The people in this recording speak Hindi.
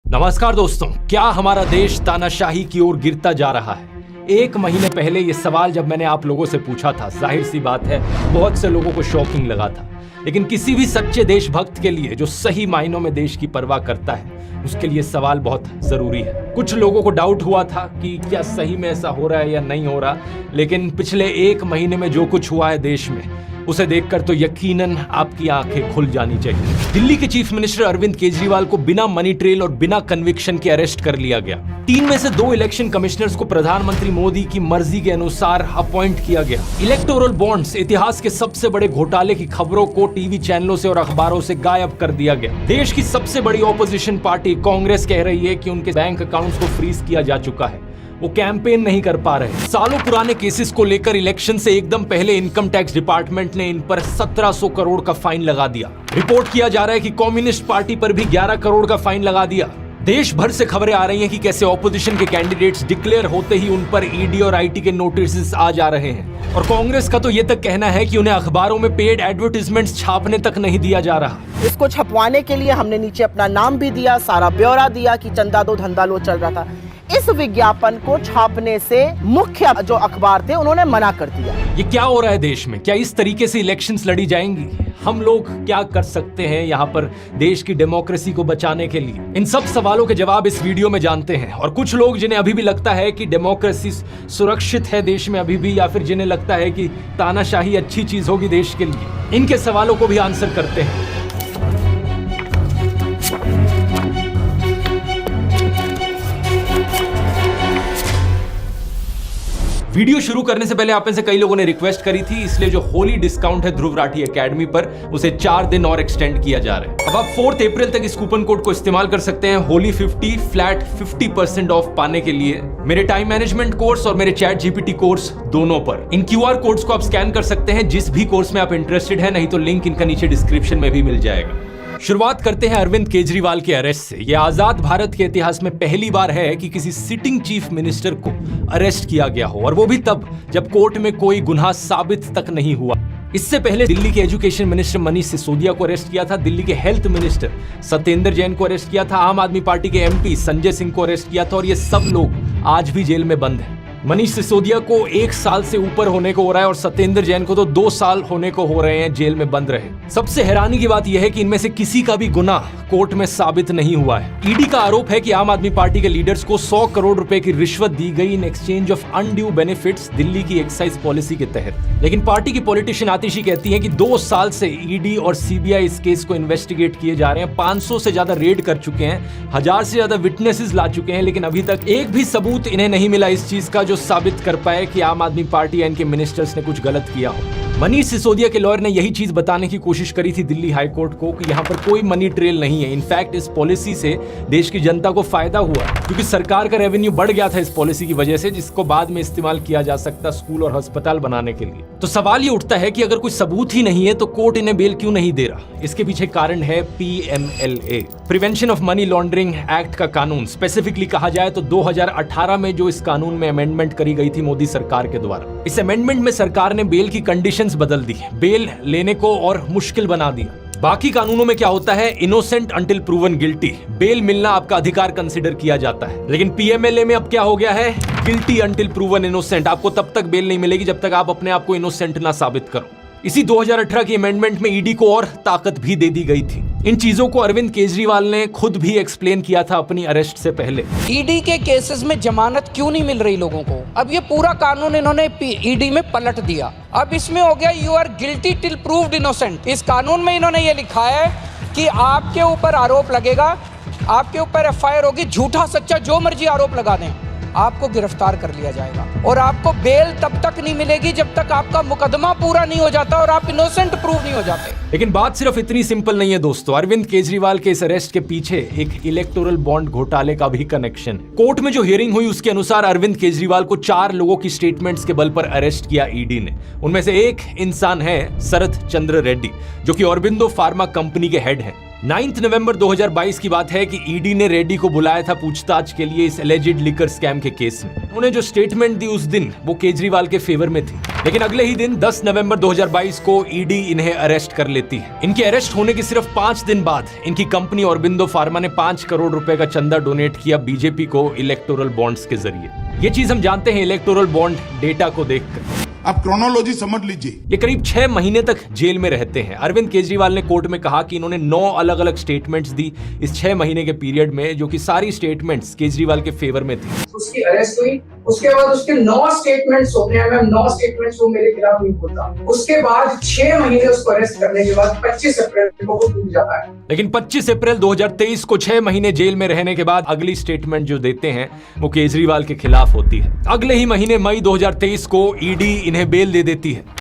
नमस्कार दोस्तों, क्या हमारा देश तानाशाही की ओर गिरता जा रहा है? एक महीने पहले ये सवाल जब मैंने आप लोगों से पूछा था, जाहिर सी बात है बहुत से लोगों को शॉकिंग लगा था। लेकिन किसी भी सच्चे देशभक्त के लिए जो सही मायनों में देश की परवाह करता है, उसके लिए सवाल बहुत जरूरी है। कुछ लोगों को डाउट हुआ था कि क्या सही में ऐसा हो रहा है या नहीं हो रहा, लेकिन पिछले एक महीने में जो कुछ हुआ है देश में, उसे देखकर तो यकीनन आपकी आंखें खुल जानी चाहिए। दिल्ली के चीफ मिनिस्टर अरविंद केजरीवाल को बिना मनी ट्रेल और बिना कन्विक्शन के अरेस्ट कर लिया गया। 3 में से 2 इलेक्शन कमिश्नर्स को प्रधानमंत्री मोदी की मर्जी के अनुसार अपॉइंट किया गया। इलेक्टोरल बॉन्ड्स, इतिहास के सबसे बड़े घोटाले की खबरों को टीवी चैनलों से और अखबारों से गायब कर दिया गया। देश की सबसे बड़ी ऑपोजिशन पार्टी कांग्रेस कह रही है कि उनके बैंक अकाउंट्स को फ्रीज किया जा चुका है, वो कैंपेन नहीं कर पा रहे। सालों पुराने केसेस को लेकर इलेक्शन से एकदम पहले इनकम टैक्स डिपार्टमेंट ने इन पर 1700 करोड़ का फाइन लगा दिया। रिपोर्ट किया जा रहा है कि कम्युनिस्ट पार्टी पर भी 11 करोड़ का फाइन लगा दिया। देश भर से खबरें आ रही हैं कि कैसे ऑपोजिशन के कैंडिडेट्स डिक्लेयर होते ही उन पर ईडी और आईटी के नोटिस आ जा रहे हैं। और कांग्रेस का तो ये तक कहना है कि उन्हें अखबारों में पेड एडवर्टाइजमेंट्स छापने तक नहीं दिया जा रहा। इसको छपवाने के लिए हमने नीचे अपना नाम भी दिया, सारा ब्यौरा दिया कि चंदा दो धंधा लो चल रहा था। इस विज्ञापन को छापने से मुख्य जो अखबार थे उन्होंने मना कर दिया। ये क्या हो रहा है देश में? क्या इस तरीके से इलेक्शंस लड़ी जाएंगी? हम लोग क्या कर सकते हैं यहाँ पर देश की डेमोक्रेसी को बचाने के लिए? इन सब सवालों के जवाब इस वीडियो में जानते हैं। और कुछ लोग जिन्हें अभी भी लगता है कि डेमोक्रेसी सुरक्षित है देश में अभी भी, या फिर जिन्हें लगता है कि तानाशाही अच्छी चीज होगी देश के लिए, इनके सवालों को भी आंसर करते हैं। वीडियो शुरू करने से पहले आप में से कई लोगों ने रिक्वेस्ट करी थी, इसलिए जो होली डिस्काउंट है ध्रुव राठी एकेडमी पर, उसे 4 दिन और एक्सटेंड किया जा रहा है। अब आप 4 अप्रैल तक इस कूपन कोड को इस्तेमाल कर सकते हैं होली 50 फ्लैट 50% ऑफ पाने के लिए, मेरे टाइम मैनेजमेंट कोर्स और मेरे चैट जीपीटी कोर्स दोनों पर। इन QR कोड्स को आप स्कैन कर सकते हैं जिस भी कोर्स में आप इंटरेस्टेड है, नहीं तो लिंक इनका नीचे डिस्क्रिप्शन में भी मिल जाएगा। शुरुआत करते हैं अरविंद केजरीवाल के अरेस्ट से। यह आजाद भारत के इतिहास में पहली बार है कि किसी सिटिंग चीफ मिनिस्टर को अरेस्ट किया गया हो, और वो भी तब जब कोर्ट में कोई गुनाह साबित तक नहीं हुआ। इससे पहले दिल्ली के एजुकेशन मिनिस्टर मनीष सिसोदिया को अरेस्ट किया था, दिल्ली के हेल्थ मिनिस्टर सत्येंद्र जैन को अरेस्ट किया था, आम आदमी पार्टी के MP संजय सिंह को अरेस्ट किया था, और ये सब लोग आज भी जेल में बंद हैं। मनीष सिसोदिया को 1 साल से ऊपर होने को हो रहा है और सत्येंद्र जैन को तो 2 साल होने को हो रहे हैं जेल में बंद रहे। सबसे हैरानी की बात यह है कि इनमें से किसी का भी गुनाह कोर्ट में साबित नहीं हुआ है। ईडी का आरोप है कि आम आदमी पार्टी के लीडर्स को 100 करोड़ रुपए की रिश्वत दी गई in exchange of undue benefits Delhi की एक्साइज पॉलिसी के तहत। लेकिन पार्टी की पॉलिटिशियन आतिशी कहती है कि 2 साल से ईडी और CBI इस केस को इन्वेस्टिगेट किए जा रहे हैं, 500 से ज्यादा रेड कर चुके हैं, 1000 से ज्यादा विटनेसेस ला चुके हैं, लेकिन अभी तक एक भी सबूत इन्हें नहीं मिला इस चीज का जो साबित कर पाए कि आम आदमी पार्टी या इनके मिनिस्टर्स ने कुछ गलत किया हो। मनीष सिसोदिया के लॉयर ने यही चीज बताने की कोशिश करी थी दिल्ली हाई कोर्ट को कि यहाँ पर कोई मनी ट्रेल नहीं है। इनफैक्ट इस पॉलिसी से देश की जनता को फायदा हुआ क्योंकि सरकार का रेवेन्यू बढ़ गया था इस पॉलिसी की वजह से, जिसको बाद में इस्तेमाल किया जा सकता स्कूल और अस्पताल बनाने के लिए। तो सवाल ये उठता है कि अगर कोई सबूत ही नहीं है तो कोर्ट इन्हें बेल क्यों नहीं दे रहा? इसके पीछे कारण है PMLA, prevention of money laundering act का कानून। स्पेसिफिकली कहा जाए तो 2018 में जो इस कानून में अमेंडमेंट करी गई थी मोदी सरकार के द्वारा, इस अमेंडमेंट में सरकार ने बेल की कंडीशंस बदल दी, बेल लेने को और मुश्किल बना दिया। बाकी कानूनों में क्या होता है, innocent until proven guilty, bail मिलना आपका अधिकार कंसीडर किया जाता है। लेकिन PMLA में अब क्या हो गया है, गिल्टी अंटिल प्रूवन इनोसेंट, आपको तब तक बेल नहीं मिलेगी जब तक आप अपने आप को इनोसेंट ना साबित करो। इसी 2018 की अमेंडमेंट में ईडी को और ताकत भी दे दी गई थी। इन चीजों को अरविंद केजरीवाल ने खुद भी एक्सप्लेन किया था अपनी अरेस्ट से पहले। ईडी के केसेस में जमानत क्यों नहीं मिल रही लोगों को? अब ये पूरा कानून इन्होंने ईडी में पलट दिया। अब इसमें हो गया you are guilty till proved innocent. इस कानून में इन्होंने ये लिखा है कि आपके ऊपर आरोप लगेगा, आपके ऊपर FIR होगी, झूठा सच्चा जो मर्जी आरोप लगा दें, आपको गिरफ्तार कर लिया जाएगा और आपको बेल तब तक नहीं मिलेगी जब तक आपका मुकदमा पूरा नहीं हो जाता और आप इनोसेंट प्रूव नहीं हो जाते। लेकिन बात सिर्फ इतनी सिंपल नहीं है दोस्तों। अरविंद केजरीवाल के इस अरेस्ट के पीछे एक इलेक्टोरल बॉन्ड घोटाले का भी कनेक्शन है। कोर्ट में जो हियरिंग हुई उसके अनुसार अरविंद केजरीवाल को 4 लोगों की स्टेटमेंट्स के बल पर अरेस्ट किया ईडी ने। उनमें से एक इंसान है शरद चंद्र रेड्डी, जो कि ऑरबिंदो फार्मा कंपनी के हेड हैं। 9 नवंबर 2022 की बात है कि ईडी ने रेड्डी को बुलाया था पूछताछ के लिए इस एलिजिड लिकर स्कैम के केस में। उन्होंने जो स्टेटमेंट दी उस दिन वो केजरीवाल के फेवर में थी, लेकिन अगले ही दिन 10 नवंबर 2022 को ईडी इन्हें अरेस्ट कर लेती है। इनके अरेस्ट होने के सिर्फ 5 दिन बाद इनकी कंपनी ऑरबिंदो फार्मा ने 5 करोड़ रुपए का चंदा डोनेट किया बीजेपी को इलेक्टोरल बॉन्ड्स के जरिए। ये चीज हम जानते हैं इलेक्टोरल बॉन्ड डेटा को देखकर। आप क्रोनोलॉजी समझ लीजिए। ये करीब 6 महीने तक जेल में रहते हैं। अरविंद केजरीवाल ने कोर्ट में कहा कि इन्होंने 9 अलग अलग स्टेटमेंट्स दी इस 6 महीने के पीरियड में, जो कि सारी स्टेटमेंट्स केजरीवाल के फेवर में थी। उसकी अरेस्ट हुई, उसके बाद उसके 9 स्टेटमेंट्स हो गए। मैं 9 स्टेटमेंट्स वो मेरे खिलाफ नहीं बोलता। उसके बाद 6 महीने उसको अरेस्ट करने के बाद 25 अप्रैल को वो टूट जाता है। लेकिन 25 अप्रैल 2023 को 6 महीने जेल में रहने के बाद अगली स्टेटमेंट जो देते हैं वो केजरीवाल के खिलाफ होती है। अगले ही महीने मई 2023 को ईडी इन्हें बेल दे देती है।